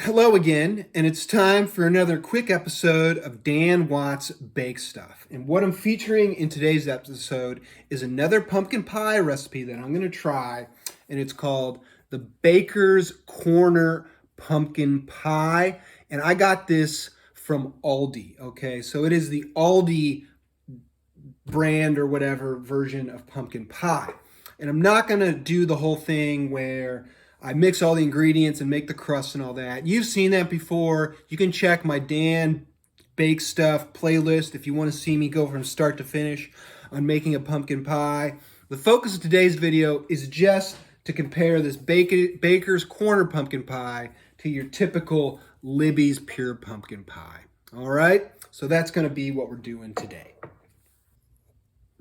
Hello again, and it's time for another quick episode of Dan Watts Bake Stuff. And what I'm featuring in today's episode is another pumpkin pie recipe that I'm going to try, and it's called the Baker's Corner Pumpkin Pie. And I got this from Aldi, okay? So it is the Aldi brand or whatever version of pumpkin pie. And I'm not going to do the whole thing where I mix all the ingredients and make the crust and all that. You've seen that before. You can check my Dan Bake Stuff playlist if you want to see me go from start to finish on making a pumpkin pie. The focus of today's video is just to compare this Baker's Corner pumpkin pie to your typical Libby's pure pumpkin pie. All right? So that's going to be what we're doing today.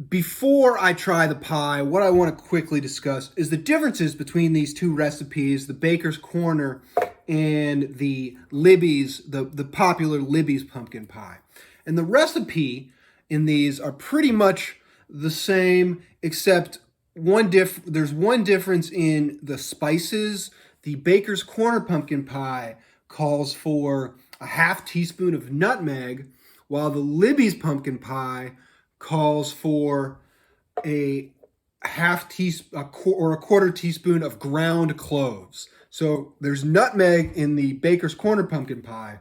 Before I try the pie, what I want to quickly discuss is the differences between these two recipes, the Baker's Corner and the Libby's, the popular Libby's pumpkin pie. And the recipe in these are pretty much the same, except there's one difference in the spices. The Baker's Corner pumpkin pie calls for a half teaspoon of nutmeg, while the Libby's pumpkin pie calls for a quarter teaspoon of ground cloves. So there's nutmeg in the Baker's Corner pumpkin pie,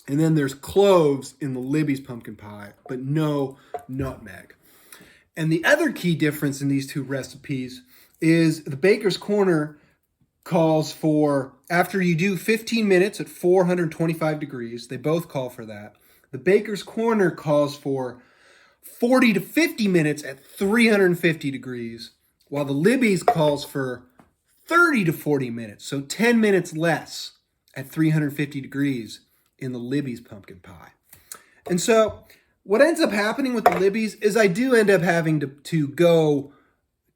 and then there's cloves in the Libby's pumpkin pie, but no nutmeg. And the other key difference in these two recipes is the Baker's Corner calls for, after you do 15 minutes at 425 degrees, they both call for that. The Baker's Corner calls for 40 to 50 minutes at 350 degrees, while the Libby's calls for 30 to 40 minutes, so 10 minutes less at 350 degrees in the Libby's pumpkin pie. And so what ends up happening with the Libby's is I do end up having to go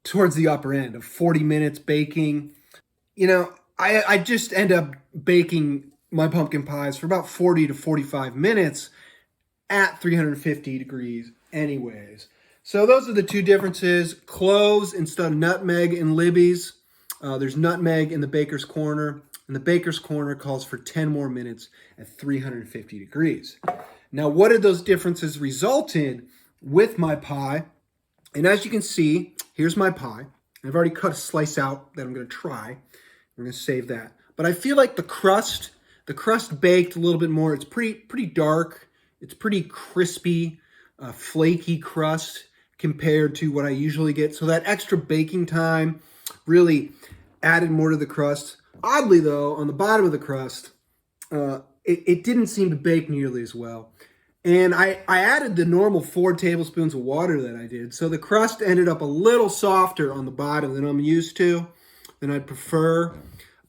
towards the upper end of 40 minutes baking. You know, I just end up baking my pumpkin pies for about 40 to 45 minutes at 350 degrees anyways. So those are the two differences. Cloves instead of nutmeg in Libby's. There's nutmeg in the Baker's Corner, and the Baker's Corner calls for 10 more minutes at 350 degrees. Now, what did those differences result in with my pie? And as you can see, here's my pie. I've already cut a slice out that I'm going to try. We're going to save that. But I feel like the crust baked a little bit more. It's pretty dark. It's pretty crispy. Flaky crust compared to what I usually get. So that extra baking time really added more to the crust. Oddly though, on the bottom of the crust, it didn't seem to bake nearly as well. And I added the normal 4 tablespoons of water that I did. So the crust ended up a little softer on the bottom than I'm used to, than I'd prefer.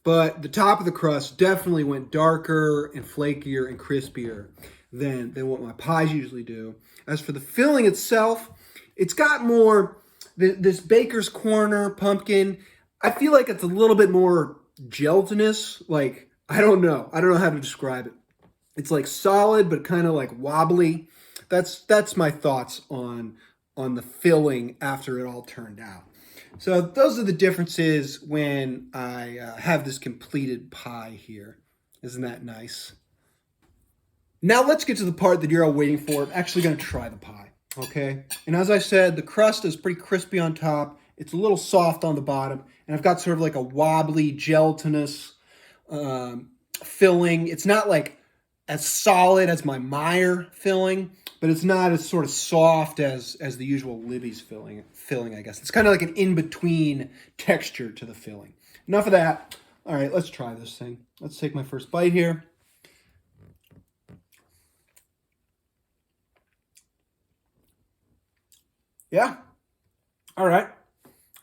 But the top of the crust definitely went darker and flakier and crispier than what my pies usually do. As for the filling itself, it's got more, this Baker's Corner pumpkin, I feel like it's a little bit more gelatinous. Like, I don't know how to describe it. It's like solid, but kind of like wobbly. That's my thoughts on the filling after it all turned out. So those are the differences when I have this completed pie here. Isn't that nice? Now let's get to the part that you're all waiting for. I'm actually going to try the pie, okay? And as I said, the crust is pretty crispy on top. It's a little soft on the bottom. And I've got sort of like a wobbly, gelatinous filling. It's not like as solid as my Meyer filling, but it's not as sort of soft as the usual Libby's filling, I guess. It's kind of like an in-between texture to the filling. Enough of that. All right, let's try this thing. Let's take my first bite here. Yeah. All right,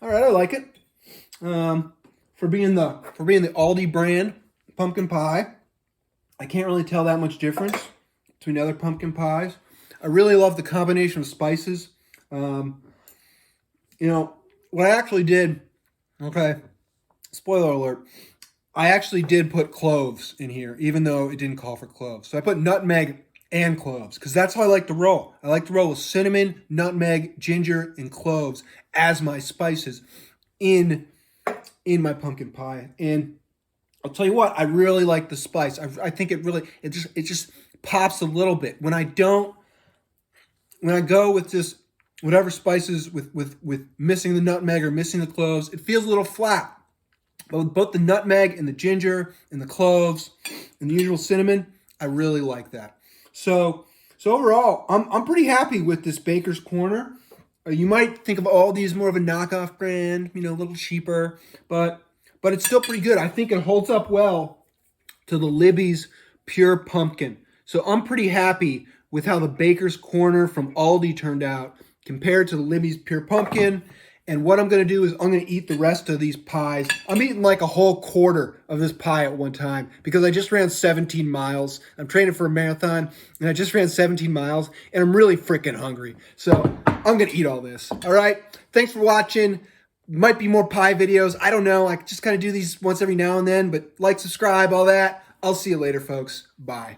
I like it. For being the Aldi brand pumpkin pie, I can't really tell that much difference between other pumpkin pies. I really love the combination of spices. You know, what I actually did, okay, spoiler alert, I actually did put cloves in here, even though it didn't call for cloves. So I put nutmeg and cloves, because that's how I like to roll. I like to roll with cinnamon, nutmeg, ginger, and cloves as my spices in my pumpkin pie. And I'll tell you what, I really like the spice. I think it just pops a little bit. When I go with just whatever spices with missing the nutmeg or missing the cloves, it feels a little flat. But with both the nutmeg and the ginger and the cloves and the usual cinnamon, I really like that. So overall, I'm pretty happy with this Baker's Corner. You might think of Aldi as more of a knockoff brand, a little cheaper, but it's still pretty good. I think it holds up well to the Libby's Pure Pumpkin. So I'm pretty happy with how the Baker's Corner from Aldi turned out compared to the Libby's Pure Pumpkin. And what I'm going to do is I'm going to eat the rest of these pies. I'm eating like a whole quarter of this pie at one time because I just ran 17 miles. I'm training for a marathon, and I just ran 17 miles, and I'm really freaking hungry. So I'm going to eat all this. All right? Thanks for watching. Might be more pie videos. I don't know. I just kind of do these once every now and then, but like, subscribe, all that. I'll see you later, folks. Bye.